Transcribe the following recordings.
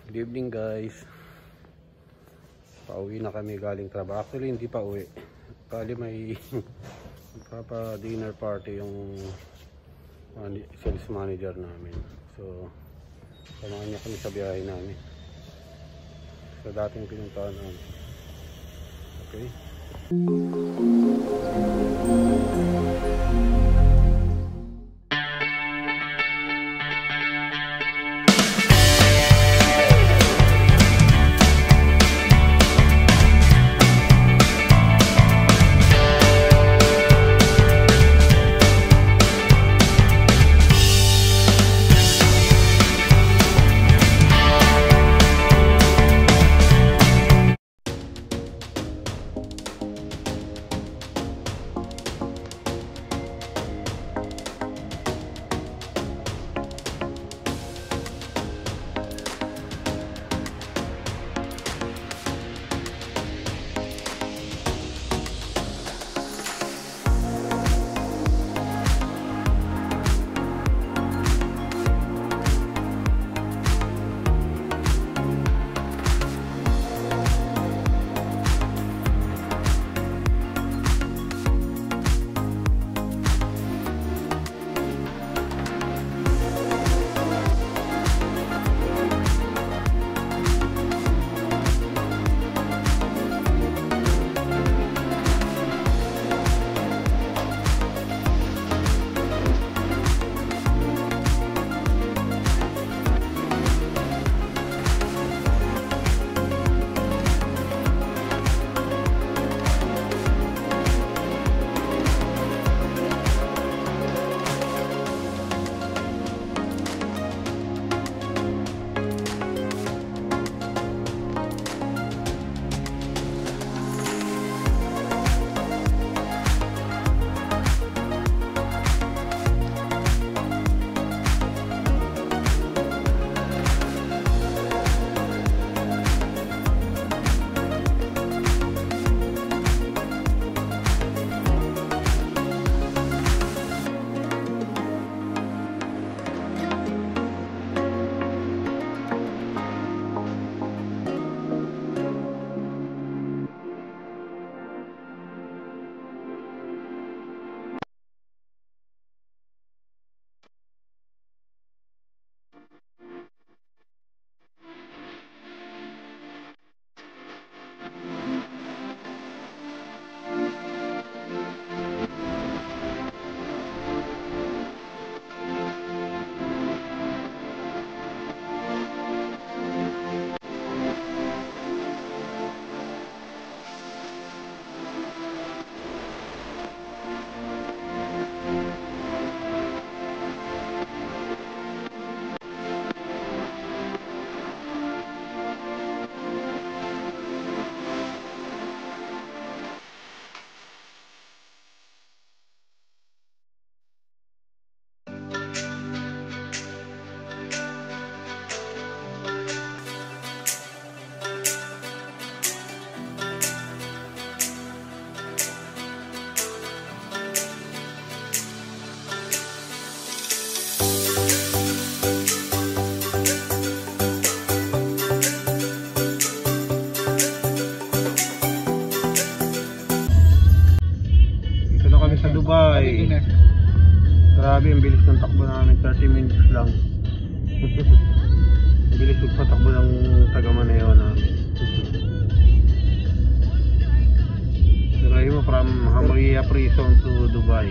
Good evening guys. Pauwi na kami galing trabaho. Actually hindi pa uwi. Bali may papa dinner party yung sales manager namin. So samahan niya kami sa biyahe namin. Sa dating pinuntahan namin. Okay. Dubai. Grabe, ang bilis ng takbo namin, 30 minutes lang. Ang bilis magpatakbo ng taga-Maneo namin. Sirahin mo from Hamria Prison to Dubai.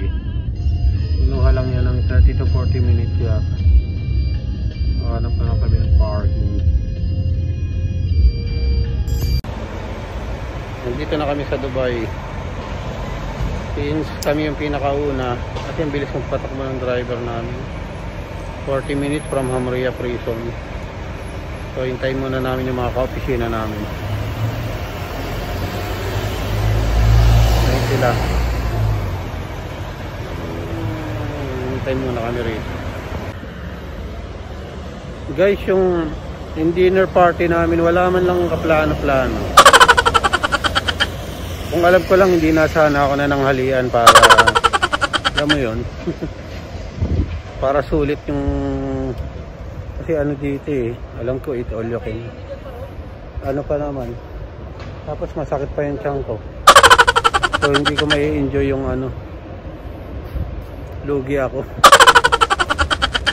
Inuha lang yan ng 30 to 40 minutes yata. Hanap na lang kami ng parking. Nandito na kami sa Dubai. Since kami yung pinakauna at yung bilis magpatakbo ng driver namin, 40 minutes from Hamria Prison. So hintayin muna namin yung mga ka-opisina namin. Ayun sila. Hintayin muna kami rito. Guys, yung dinner party namin, wala man lang kaplano-plano. Kung alam ko lang, hindi na sana ako na nanghalian para alam mo yun para sulit yung Kasi ano dito eh, alam ko eat all you can. Ano pa naman. Tapos masakit pa yung tiyan ko. So hindi ko may enjoy yung ano. Lugi ako.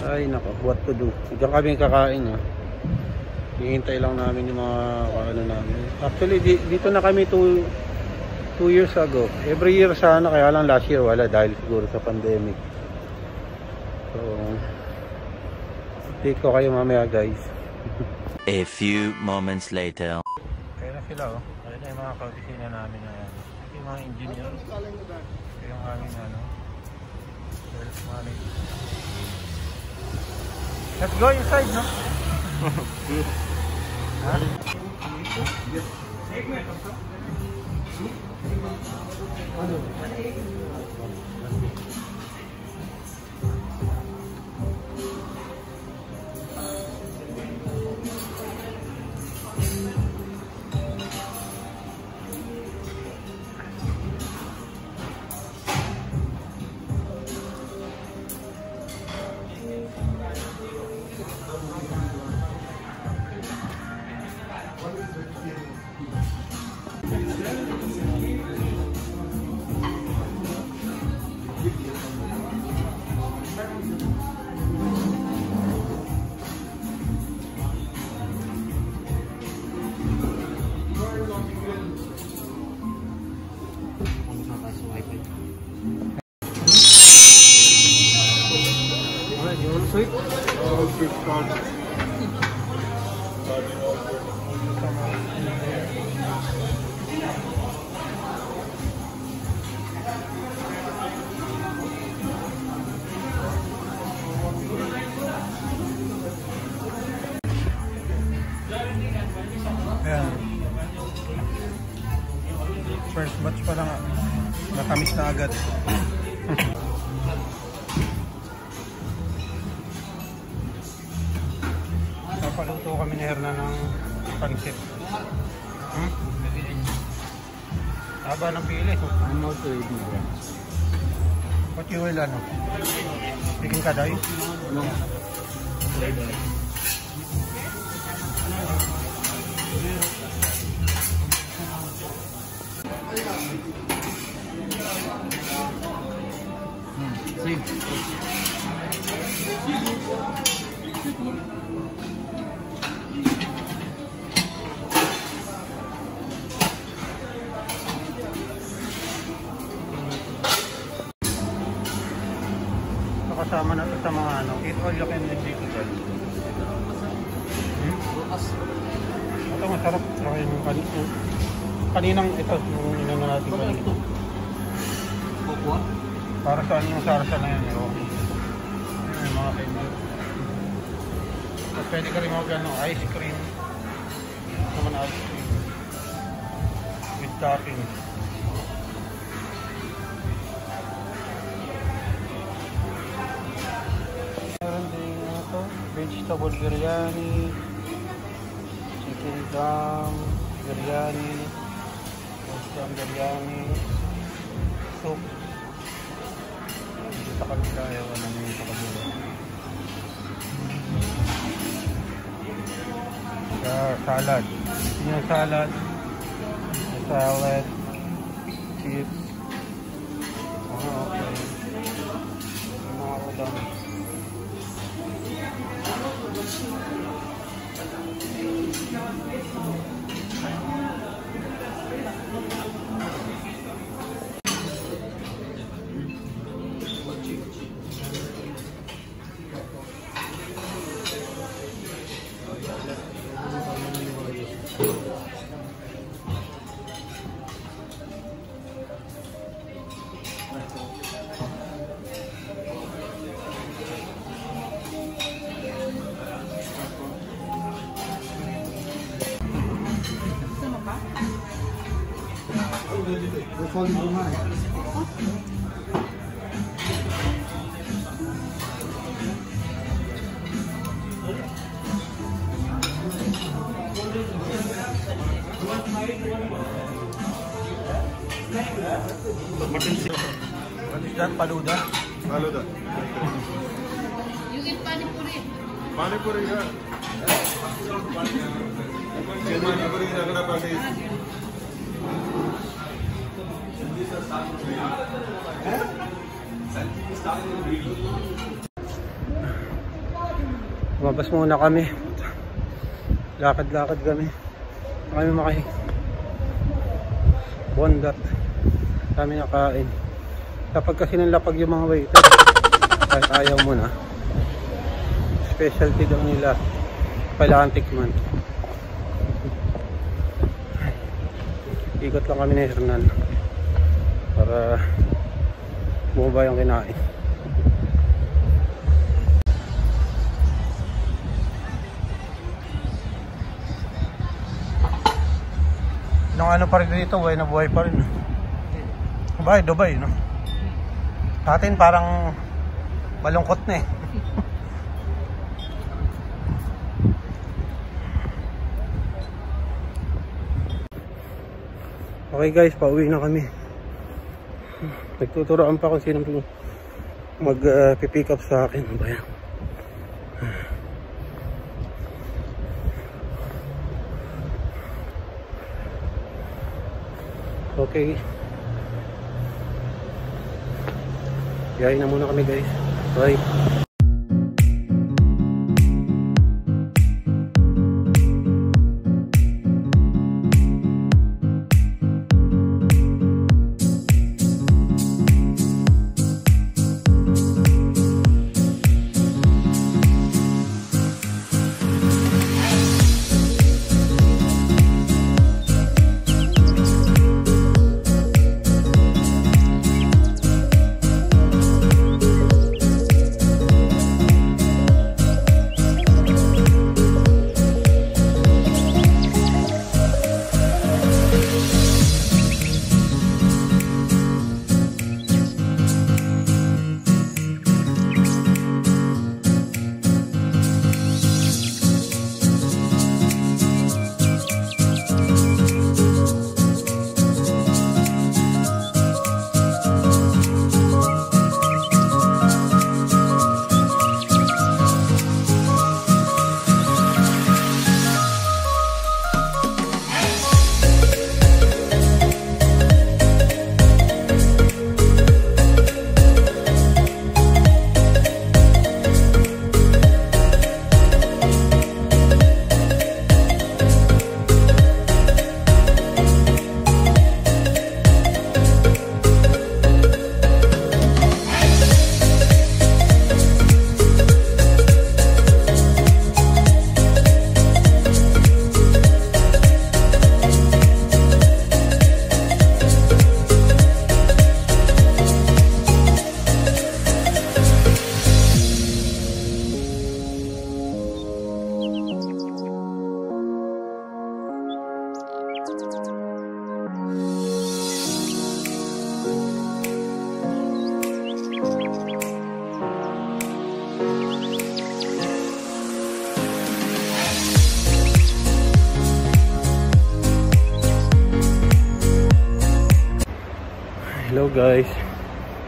Ay nako, what to do. Diyan kami kakain ha. Hihintay lang namin yung mga ano namin. Actually dito na kami 2 years ago. Every year sana, kaya lang last year wala dahil siguro sa pandemic. So update ko kayo mamaya guys. A few moments later. Kaya na sila oh. Kaya na yung mga kaopisina namin na yan. Yung mga engineer. Yung aming ano. Sales manager. Let's go inside, no? Ha? Sweet? Oh, sweet card. Ayan. First batch pa lang. Matamis na agad. Paluto kami ni Hernan ng pansit. Haba ng pili. I'm also eating that. What you will ano? Bikin ka dahi? No. Same. Kasama na ito sa mga ano, eat all you can eat dito guys. Ito masarap. Yung kaninang ito, yung inano natin kanina. Para saan yung sarsa na yan. Yung mga kainan. Tapos pwede ka rin mag ice cream. Naman ice cream. With toppings. Vegetable biryani, chicken dum, biryani, chicken biryani, soup. Dito sa kabila, ewan na nyo sa kabila. Salad. Ito yung salad. Salad. Chips. Okay. Mga ulam. What is that? Paluda? Paluda. You eat pani puri. Panipuri ಈಗ ಪಾನಿಪುರಿ ರಗಡ ಪಾಟಿ Lumabas muna kami. Lakad-lakad kami. Kami makahi. Bondat. Kami nakain. Kapag kasi nalapag yung mga waiter, kahit ayaw mo na, specialty daw nila. Kailangan tikman. Ikot lang kami ni Hernan para bumaba yung kinain. Nung ano pa rin dito, buhay na buhay pa rin. Dubai, no? Sa atin parang malungkot na eh. Okay guys, pauwi na kami. Nagtuturoan pa kung sino mag-pick up sa akin. Ano ba yan? Okay. Yain na muna kami guys. Bye. Hello guys,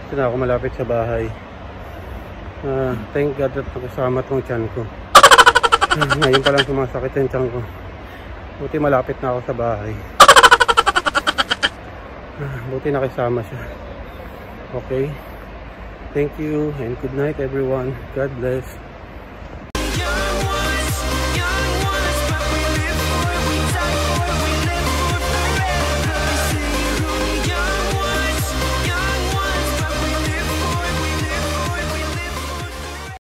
ito na ako malapit sa bahay. Thank God at nakasama tong tiyan ko. Ngayon pa lang sumasakit yung tiyan ko. Buti malapit na ako sa bahay. Buti nakisama siya. Okay, thank you and good night everyone. God bless.